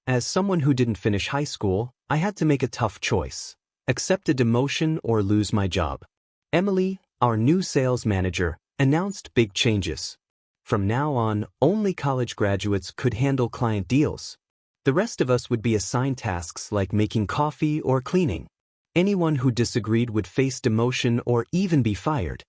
As someone who didn't finish high school, I had to make a tough choice. Accept a demotion or lose my job. Emily, our new sales manager, announced big changes. From now on, only college graduates could handle client deals. The rest of us would be assigned tasks like making coffee or cleaning. Anyone who disagreed would face demotion or even be fired.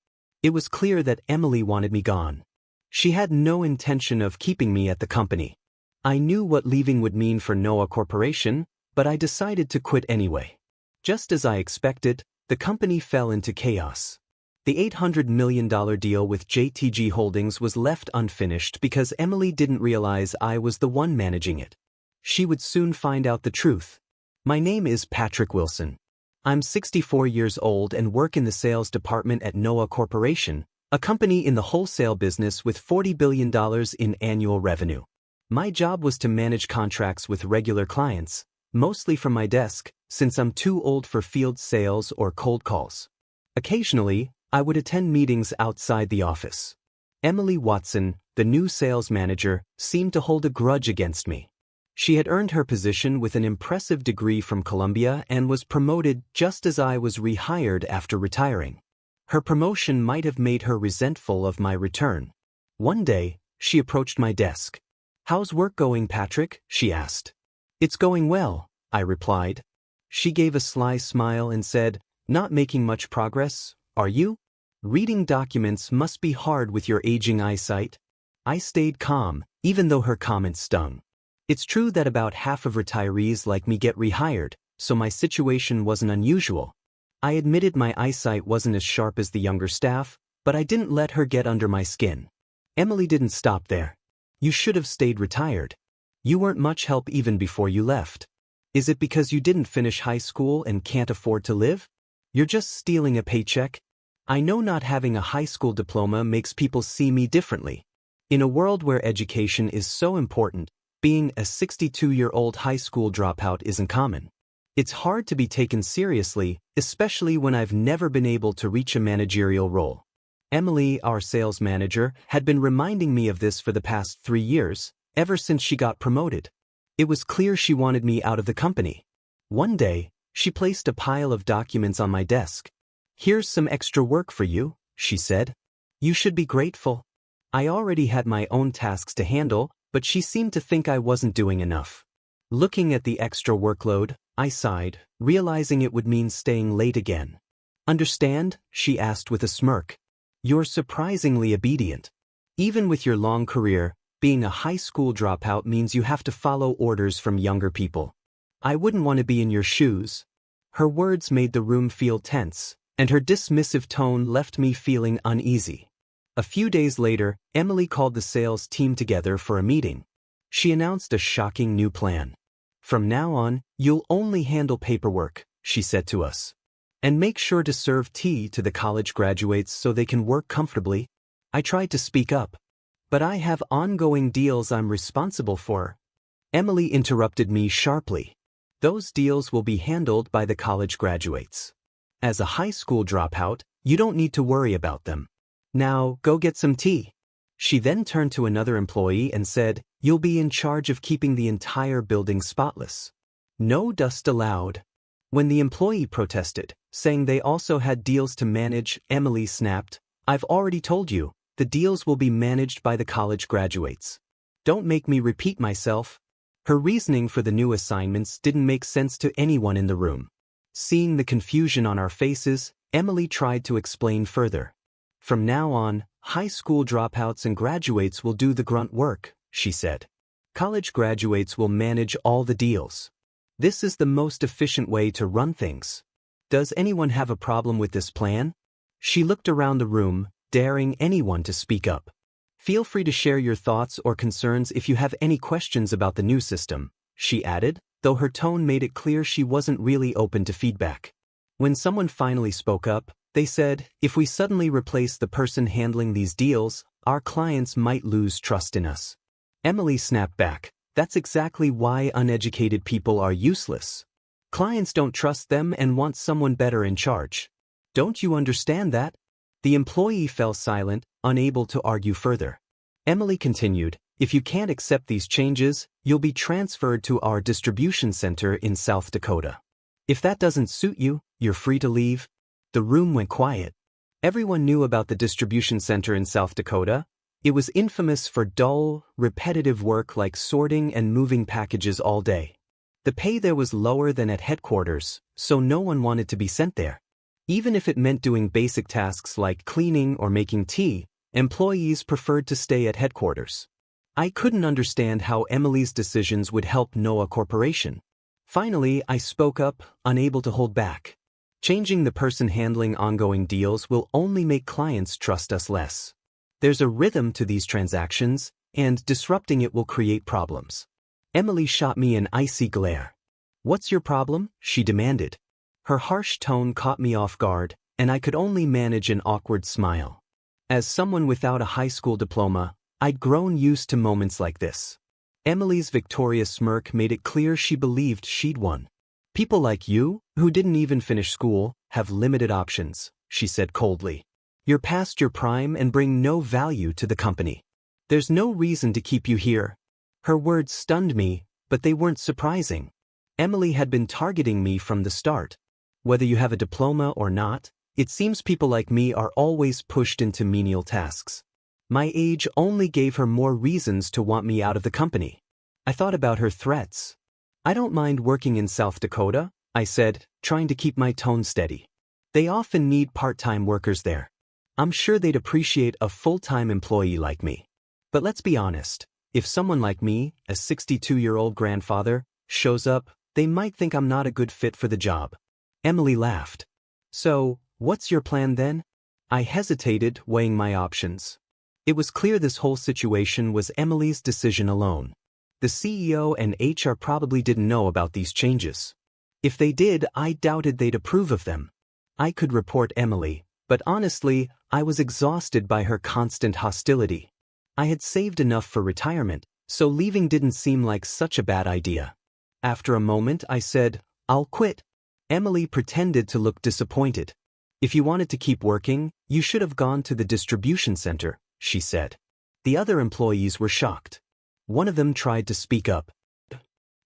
It was clear that Emily wanted me gone. She had no intention of keeping me at the company. I knew what leaving would mean for Noah Corporation, but I decided to quit anyway. Just as I expected, the company fell into chaos. The $800 million deal with JTG Holdings was left unfinished because Emily didn't realize I was the one managing it. She would soon find out the truth. My name is Patrick Wilson. I'm 64 years old and work in the sales department at Noah Corporation, a company in the wholesale business with $40 billion in annual revenue. My job was to manage contracts with regular clients, mostly from my desk, since I'm too old for field sales or cold calls. Occasionally, I would attend meetings outside the office. Emily Watson, the new sales manager, seemed to hold a grudge against me. She had earned her position with an impressive degree from Columbia and was promoted just as I was rehired after retiring. Her promotion might have made her resentful of my return. One day, she approached my desk. "How's work going, Patrick?" she asked. "It's going well," I replied. She gave a sly smile and said, "Not making much progress, are you? Reading documents must be hard with your aging eyesight." I stayed calm, even though her comment stung. It's true that about half of retirees like me get rehired, so my situation wasn't unusual. I admitted my eyesight wasn't as sharp as the younger staff, but I didn't let her get under my skin. Emily didn't stop there. "You should have stayed retired. You weren't much help even before you left. Is it because you didn't finish high school and can't afford to live? You're just stealing a paycheck." I know not having a high school diploma makes people see me differently. In a world where education is so important, being a 62-year-old high school dropout isn't common. It's hard to be taken seriously, especially when I've never been able to reach a managerial role. Emily, our sales manager, had been reminding me of this for the past 3 years, ever since she got promoted. It was clear she wanted me out of the company. One day, she placed a pile of documents on my desk. "Here's some extra work for you," she said. "You should be grateful." I already had my own tasks to handle, but she seemed to think I wasn't doing enough. Looking at the extra workload, I sighed, realizing it would mean staying late again. "Understand?" she asked with a smirk. "You're surprisingly obedient. Even with your long career, being a high school dropout means you have to follow orders from younger people. I wouldn't want to be in your shoes." Her words made the room feel tense, and her dismissive tone left me feeling uneasy. A few days later, Emily called the sales team together for a meeting. She announced a shocking new plan. "From now on, you'll only handle paperwork," she said to us. "And make sure to serve tea to the college graduates so they can work comfortably." I tried to speak up. "But I have ongoing deals I'm responsible for." Emily interrupted me sharply. "Those deals will be handled by the college graduates. As a high school dropout, you don't need to worry about them. Now, go get some tea." She then turned to another employee and said, "You'll be in charge of keeping the entire building spotless. No dust allowed." When the employee protested, saying they also had deals to manage, Emily snapped, "I've already told you, the deals will be managed by the college graduates. Don't make me repeat myself." Her reasoning for the new assignments didn't make sense to anyone in the room. Seeing the confusion on our faces, Emily tried to explain further. "From now on, high school dropouts and graduates will do the grunt work," she said. "College graduates will manage all the deals. This is the most efficient way to run things. Does anyone have a problem with this plan?" She looked around the room, daring anyone to speak up. "Feel free to share your thoughts or concerns if you have any questions about the new system," she added, though her tone made it clear she wasn't really open to feedback. When someone finally spoke up, they said, "If we suddenly replace the person handling these deals, our clients might lose trust in us." Emily snapped back, "That's exactly why uneducated people are useless. Clients don't trust them and want someone better in charge. Don't you understand that?" The employee fell silent, unable to argue further. Emily continued, If you can't accept these changes, you'll be transferred to our distribution center in South Dakota. If that doesn't suit you, you're free to leave." The room went quiet. Everyone knew about the distribution center in South Dakota. It was infamous for dull, repetitive work like sorting and moving packages all day. The pay there was lower than at headquarters, so no one wanted to be sent there. Even if it meant doing basic tasks like cleaning or making tea, employees preferred to stay at headquarters. I couldn't understand how Emily's decisions would help Noah Corporation. Finally, I spoke up, unable to hold back. Changing the person handling ongoing deals will only make clients trust us less. There's a rhythm to these transactions, and disrupting it will create problems. Emily shot me an icy glare. "What's your problem?" she demanded. Her harsh tone caught me off guard, and I could only manage an awkward smile. As someone without a high school diploma, I'd grown used to moments like this. Emily's victorious smirk made it clear she believed she'd won. "People like you, who didn't even finish school, have limited options," she said coldly. "You're past your prime and bring no value to the company. There's no reason to keep you here." Her words stunned me, but they weren't surprising. Emily had been targeting me from the start. Whether you have a diploma or not, it seems people like me are always pushed into menial tasks. My age only gave her more reasons to want me out of the company. I thought about her threats. "I don't mind working in South Dakota," I said, trying to keep my tone steady. "They often need part-time workers there. I'm sure they'd appreciate a full-time employee like me. But let's be honest, if someone like me, a 62-year-old grandfather, shows up, they might think I'm not a good fit for the job." Emily laughed. "So, what's your plan then?" I hesitated, weighing my options. It was clear this whole situation was Emily's decision alone. The CEO and HR probably didn't know about these changes. If they did, I doubted they'd approve of them. I could report Emily, but honestly, I was exhausted by her constant hostility. I had saved enough for retirement, so leaving didn't seem like such a bad idea. After a moment, I said, "I'll quit." Emily pretended to look disappointed. "If you wanted to keep working, you should have gone to the distribution center," she said. The other employees were shocked. One of them tried to speak up.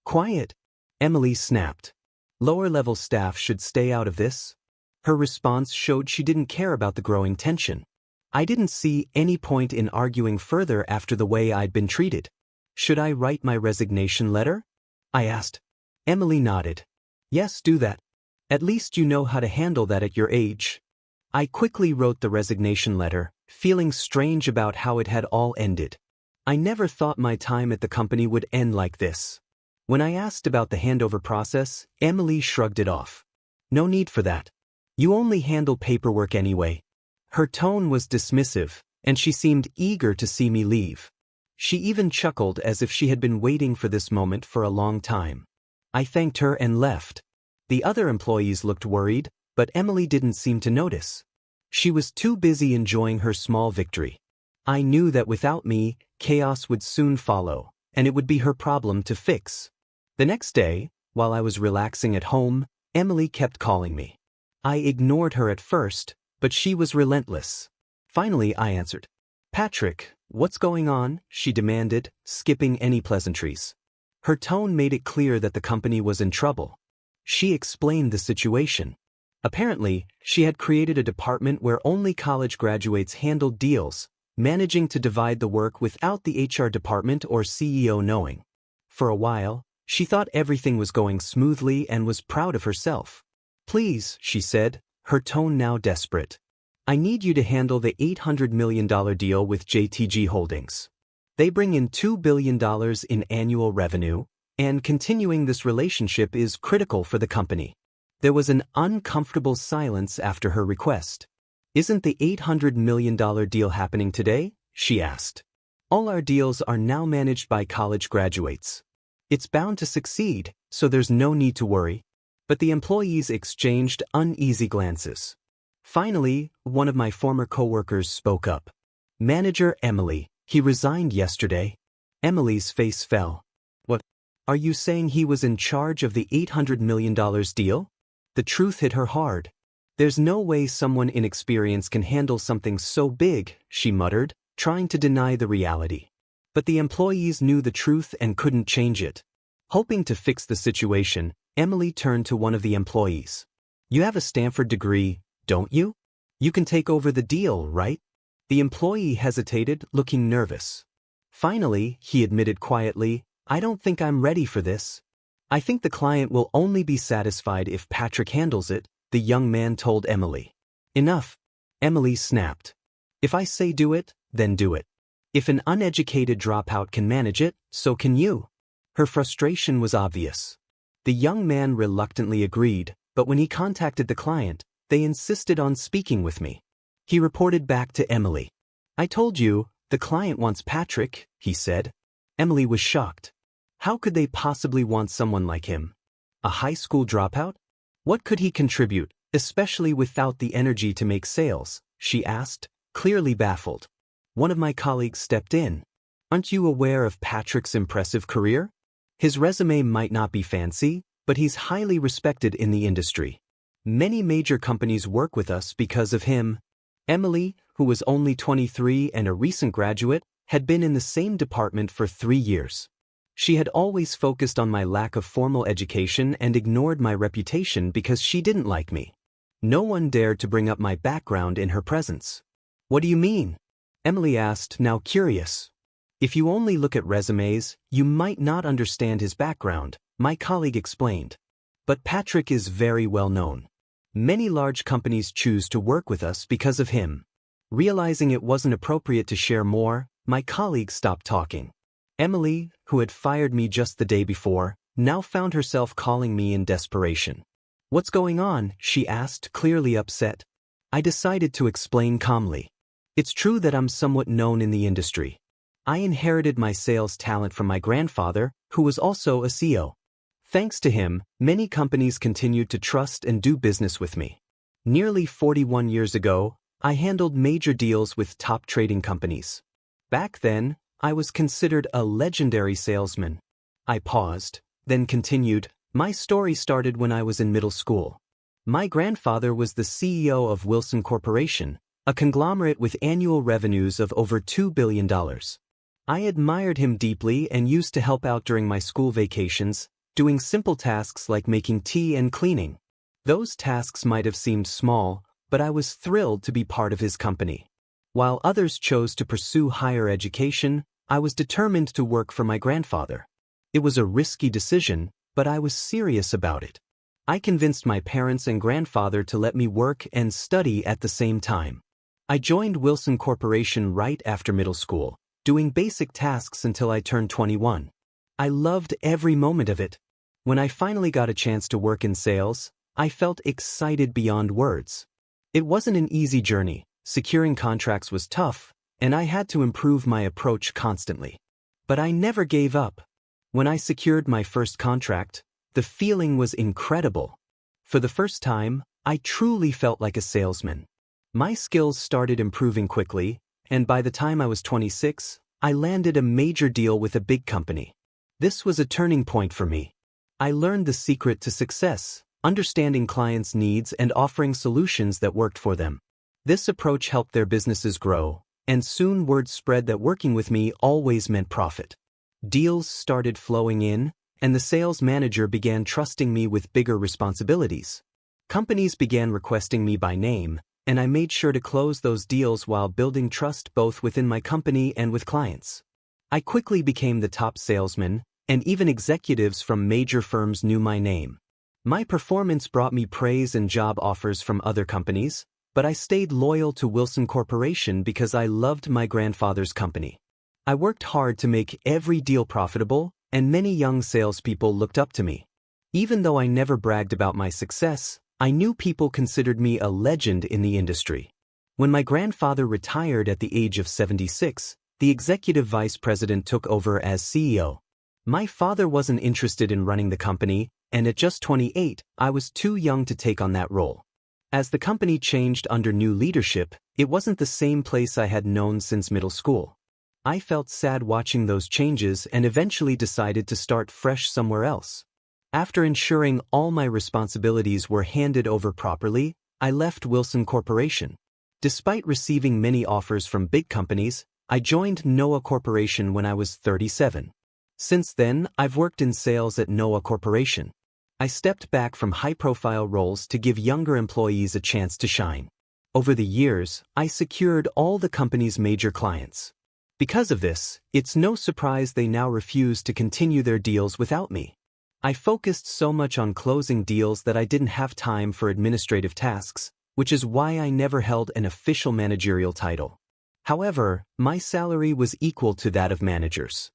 "Quiet," Emily snapped. "Lower-level staff should stay out of this." Her response showed she didn't care about the growing tension. I didn't see any point in arguing further after the way I'd been treated. "Should I write my resignation letter?" I asked. Emily nodded. "Yes, do that. At least you know how to handle that at your age." I quickly wrote the resignation letter, feeling strange about how it had all ended. I never thought my time at the company would end like this. When I asked about the handover process, Emily shrugged it off. "No need for that. You only handle paperwork anyway." Her tone was dismissive, and she seemed eager to see me leave. She even chuckled as if she had been waiting for this moment for a long time. I thanked her and left. The other employees looked worried, but Emily didn't seem to notice. She was too busy enjoying her small victory. I knew that without me, chaos would soon follow, and it would be her problem to fix. The next day, while I was relaxing at home, Emily kept calling me. I ignored her at first, but she was relentless. Finally, I answered. "Patrick, what's going on?" she demanded, skipping any pleasantries. Her tone made it clear that the company was in trouble. She explained the situation. Apparently, she had created a department where only college graduates handled deals, managing to divide the work without the HR department or CEO knowing. For a while, she thought everything was going smoothly and was proud of herself. "Please," she said, her tone now desperate. "I need you to handle the $800 million deal with JTG Holdings. They bring in $2 billion in annual revenue, and continuing this relationship is critical for the company." There was an uncomfortable silence after her request. "Isn't the $800 million deal happening today?" she asked. "All our deals are now managed by college graduates. It's bound to succeed, so there's no need to worry." But the employees exchanged uneasy glances. Finally, one of my former coworkers spoke up. "Manager Emily, he resigned yesterday." Emily's face fell. "What? Are you saying he was in charge of the $800 million deal?" The truth hit her hard. "There's no way someone inexperienced can handle something so big," she muttered, trying to deny the reality. But the employees knew the truth and couldn't change it. Hoping to fix the situation, Emily turned to one of the employees. "You have a Stanford degree, don't you? You can take over the deal, right?" The employee hesitated, looking nervous. Finally, he admitted quietly, "I don't think I'm ready for this. I think the client will only be satisfied if Patrick handles it," the young man told Emily. "Enough," Emily snapped. "If I say do it, then do it. If an uneducated dropout can manage it, so can you." Her frustration was obvious. The young man reluctantly agreed, but when he contacted the client, they insisted on speaking with me. He reported back to Emily. "I told you, the client wants Patrick," he said. Emily was shocked. How could they possibly want someone like him? A high school dropout? What could he contribute, especially without the energy to make sales? She asked, clearly baffled. One of my colleagues stepped in. "Aren't you aware of Patrick's impressive career? His resume might not be fancy, but he's highly respected in the industry. Many major companies work with us because of him." Emily, who was only 23 and a recent graduate, had been in the same department for 3 years. She had always focused on my lack of formal education and ignored my reputation because she didn't like me. No one dared to bring up my background in her presence. "What do you mean?" Emily asked, now curious. "If you only look at resumes, you might not understand his background," my colleague explained. "But Patrick is very well known. Many large companies choose to work with us because of him." Realizing it wasn't appropriate to share more, my colleague stopped talking. Emily, who had fired me just the day before, now found herself calling me in desperation. "What's going on?" she asked, clearly upset. I decided to explain calmly. "It's true that I'm somewhat known in the industry. I inherited my sales talent from my grandfather, who was also a CEO. Thanks to him, many companies continued to trust and do business with me. Nearly 41 years ago, I handled major deals with top trading companies. Back then, I was considered a legendary salesman." I paused, then continued, "My story started when I was in middle school. My grandfather was the CEO of Wilson Corporation, a conglomerate with annual revenues of over $2 billion. I admired him deeply and used to help out during my school vacations, doing simple tasks like making tea and cleaning. Those tasks might have seemed small, but I was thrilled to be part of his company. While others chose to pursue higher education, I was determined to work for my grandfather. It was a risky decision, but I was serious about it. I convinced my parents and grandfather to let me work and study at the same time. I joined Wilson Corporation right after middle school, doing basic tasks until I turned 21. I loved every moment of it. When I finally got a chance to work in sales, I felt excited beyond words. It wasn't an easy journey. Securing contracts was tough, and I had to improve my approach constantly. But I never gave up. When I secured my first contract, the feeling was incredible. For the first time, I truly felt like a salesman. My skills started improving quickly, and by the time I was 26, I landed a major deal with a big company. This was a turning point for me. I learned the secret to success, understanding clients' needs and offering solutions that worked for them. This approach helped their businesses grow, and soon word spread that working with me always meant profit. Deals started flowing in, and the sales manager began trusting me with bigger responsibilities. Companies began requesting me by name, and I made sure to close those deals while building trust both within my company and with clients. I quickly became the top salesman, and even executives from major firms knew my name. My performance brought me praise and job offers from other companies, but I stayed loyal to Wilson Corporation because I loved my grandfather's company. I worked hard to make every deal profitable, and many young salespeople looked up to me. Even though I never bragged about my success, I knew people considered me a legend in the industry. When my grandfather retired at the age of 76, the executive vice president took over as CEO. My father wasn't interested in running the company, and at just 28, I was too young to take on that role. As the company changed under new leadership, it wasn't the same place I had known since middle school. I felt sad watching those changes and eventually decided to start fresh somewhere else. After ensuring all my responsibilities were handed over properly, I left Wilson Corporation. Despite receiving many offers from big companies, I joined Noah Corporation when I was 37. Since then, I've worked in sales at Noah Corporation. I stepped back from high-profile roles to give younger employees a chance to shine. Over the years, I secured all the company's major clients. Because of this, it's no surprise they now refuse to continue their deals without me. I focused so much on closing deals that I didn't have time for administrative tasks, which is why I never held an official managerial title. However, my salary was equal to that of managers.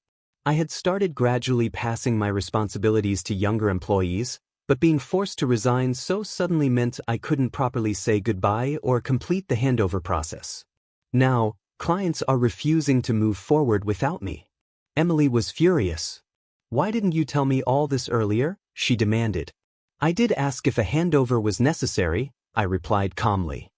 I had started gradually passing my responsibilities to younger employees, but being forced to resign so suddenly meant I couldn't properly say goodbye or complete the handover process. Now, clients are refusing to move forward without me. Emily was furious. "Why didn't you tell me all this earlier?" she demanded. "I did ask if a handover was necessary," I replied calmly.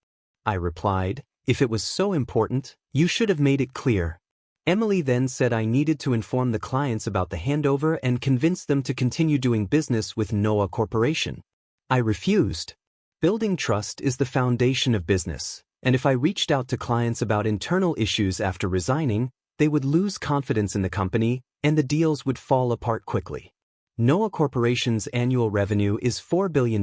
"If it was so important, you should have made it clear." Emily then said I needed to inform the clients about the handover and convince them to continue doing business with Noah Corporation. I refused. Building trust is the foundation of business, and if I reached out to clients about internal issues after resigning, they would lose confidence in the company and the deals would fall apart quickly. Noah Corporation's annual revenue is $4 billion,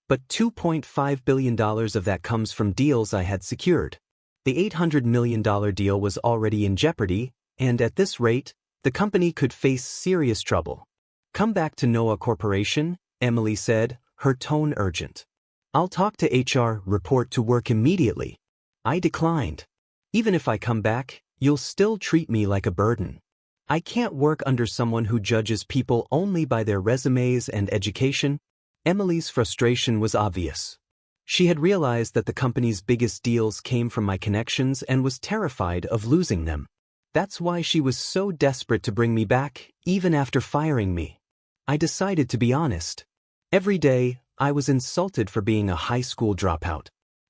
but $2.5 billion of that comes from deals I had secured. The $800 million deal was already in jeopardy, and at this rate, the company could face serious trouble. "Come back to Noah Corporation," Emily said, her tone urgent. "I'll talk to HR, report to work immediately." I declined. "Even if I come back, you'll still treat me like a burden. I can't work under someone who judges people only by their resumes and education." Emily's frustration was obvious. She had realized that the company's biggest deals came from my connections and was terrified of losing them. That's why she was so desperate to bring me back, even after firing me. I decided to be honest. Every day, I was insulted for being a high school dropout.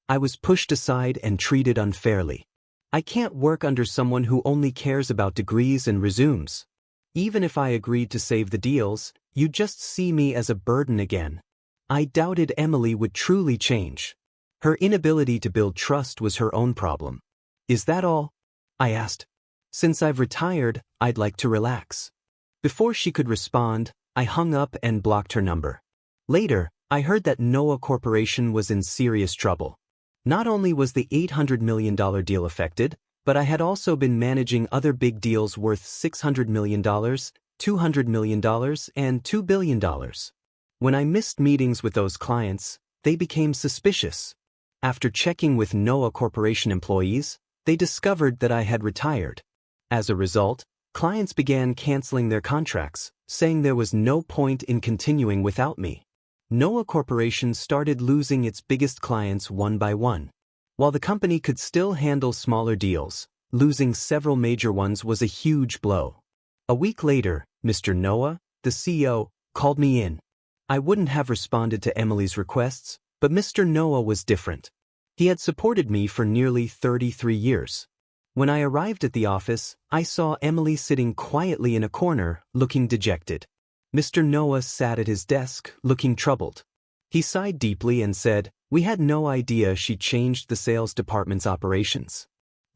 I was pushed aside and treated unfairly. I can't work under someone who only cares about degrees and resumes. Even if I agreed to save the deals, you'd just see me as a burden again. I doubted Emily would truly change. Her inability to build trust was her own problem. "Is that all?" I asked. "Since I've retired, I'd like to relax." Before she could respond, I hung up and blocked her number. Later, I heard that Noah Corporation was in serious trouble. Not only was the $800 million deal affected, but I had also been managing other big deals worth $600 million, $200 million, and $2 billion. When I missed meetings with those clients, they became suspicious. After checking with Noah Corporation employees, they discovered that I had retired. As a result, clients began canceling their contracts, saying there was no point in continuing without me. Noah Corporation started losing its biggest clients one by one. While the company could still handle smaller deals, losing several major ones was a huge blow. A week later, Mr. Noah, the CEO, called me in. I wouldn't have responded to Emily's requests, but Mr. Noah was different. He had supported me for nearly 33 years. When I arrived at the office, I saw Emily sitting quietly in a corner, looking dejected. Mr. Noah sat at his desk, looking troubled. He sighed deeply and said, "We had no idea she changed the sales department's operations.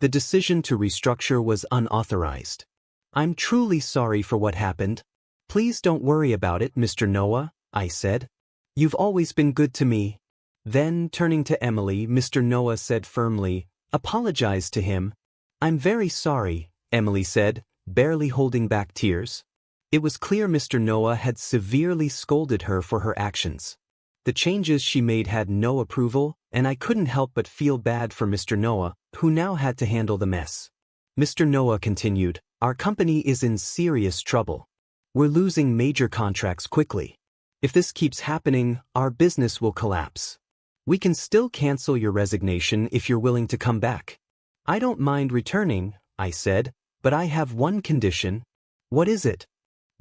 The decision to restructure was unauthorized. I'm truly sorry for what happened. Please don't worry about it, Mr. Noah," I said. "You've always been good to me." Then, turning to Emily, Mr. Noah said firmly, "Apologize to him." "I'm very sorry," Emily said, barely holding back tears. It was clear Mr. Noah had severely scolded her for her actions. The changes she made had no approval, and I couldn't help but feel bad for Mr. Noah, who now had to handle the mess. Mr. Noah continued, "Our company is in serious trouble. We're losing major contracts quickly. If this keeps happening, our business will collapse. We can still cancel your resignation if you're willing to come back." "I don't mind returning," I said, "but I have one condition." "What is it?"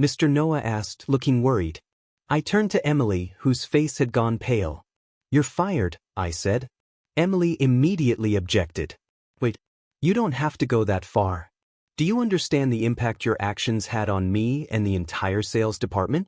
Mr. Noah asked, looking worried. I turned to Emily, whose face had gone pale. "You're fired," I said. Emily immediately objected. "Wait, you don't have to go that far. Do you understand the impact your actions had on me and the entire sales department?"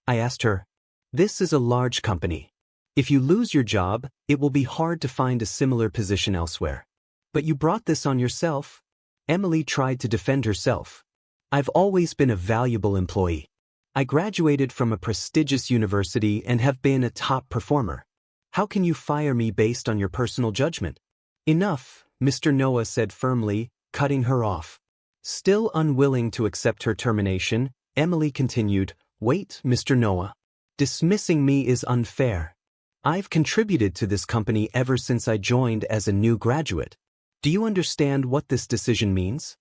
I asked her. "This is a large company. If you lose your job, it will be hard to find a similar position elsewhere. But you brought this on yourself." Emily tried to defend herself. I've always been a valuable employee. I graduated from a prestigious university and have been a top performer. How can you fire me based on your personal judgment? Enough, Mr. Noah said firmly, cutting her off. Still unwilling to accept her termination, Emily continued, Wait, Mr. Noah. Dismissing me is unfair. I've contributed to this company ever since I joined as a new graduate. Do you understand what this decision means?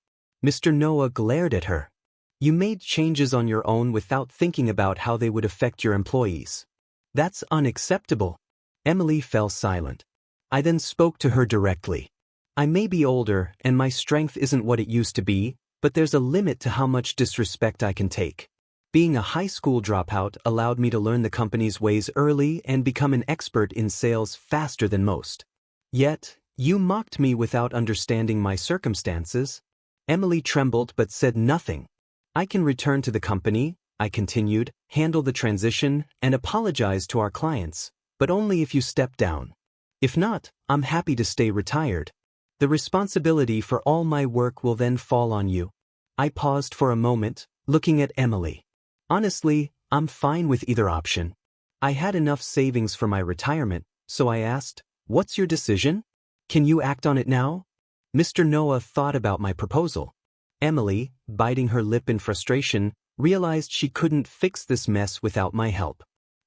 Mr. Noah glared at her. You made changes on your own without thinking about how they would affect your employees. That's unacceptable. Emily fell silent. I then spoke to her directly. I may be older and my strength isn't what it used to be, but there's a limit to how much disrespect I can take. Being a high school dropout allowed me to learn the company's ways early and become an expert in sales faster than most. Yet, you mocked me without understanding my circumstances. Emily trembled but said nothing. I can return to the company, I continued, handle the transition, and apologize to our clients, but only if you step down. If not, I'm happy to stay retired. The responsibility for all my work will then fall on you. I paused for a moment, looking at Emily. Honestly, I'm fine with either option. I had enough savings for my retirement, so I asked, What's your decision? Can you act on it now? Mr. Noah thought about my proposal. Emily, biting her lip in frustration, realized she couldn't fix this mess without my help.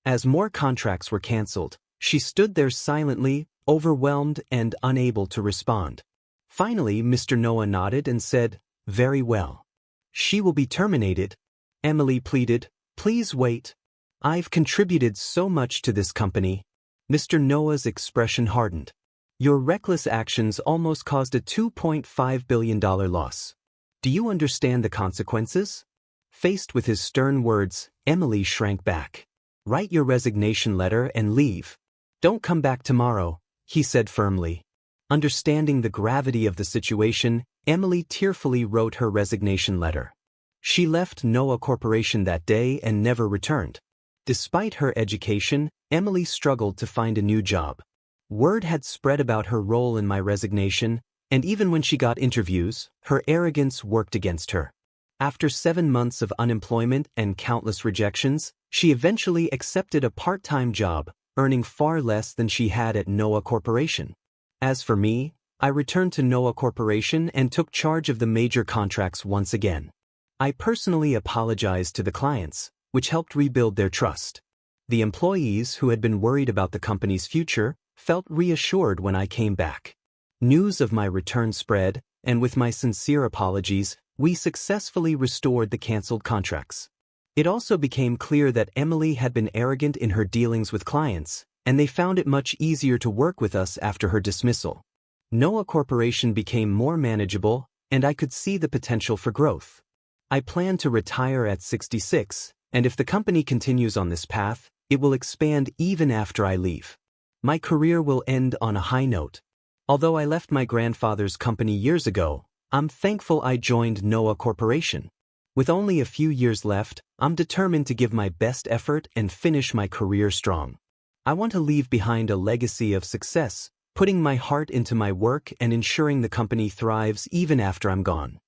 As more contracts were canceled, she stood there silently, overwhelmed and unable to respond. Finally, Mr. Noah nodded and said, Very well. She will be terminated. Emily pleaded, Please wait. I've contributed so much to this company. Mr. Noah's expression hardened. Your reckless actions almost caused a $2.5 billion loss. Do you understand the consequences? Faced with his stern words, Emily shrank back. Write your resignation letter and leave. Don't come back tomorrow, he said firmly. Understanding the gravity of the situation, Emily tearfully wrote her resignation letter. She left Noah Corporation that day and never returned. Despite her education, Emily struggled to find a new job. Word had spread about her role in my resignation, and even when she got interviews, her arrogance worked against her. After 7 months of unemployment and countless rejections, she eventually accepted a part-time job, earning far less than she had at Noah Corporation. As for me, I returned to Noah Corporation and took charge of the major contracts once again. I personally apologized to the clients, which helped rebuild their trust. The employees who had been worried about the company's future felt reassured when I came back. News of my return spread, and with my sincere apologies, we successfully restored the canceled contracts. It also became clear that Emily had been arrogant in her dealings with clients, and they found it much easier to work with us after her dismissal. Noah Corporation became more manageable, and I could see the potential for growth. I plan to retire at 66, and if the company continues on this path, it will expand even after I leave. My career will end on a high note. Although I left my grandfather's company years ago, I'm thankful I joined Noah Corporation. With only a few years left, I'm determined to give my best effort and finish my career strong. I want to leave behind a legacy of success, putting my heart into my work and ensuring the company thrives even after I'm gone.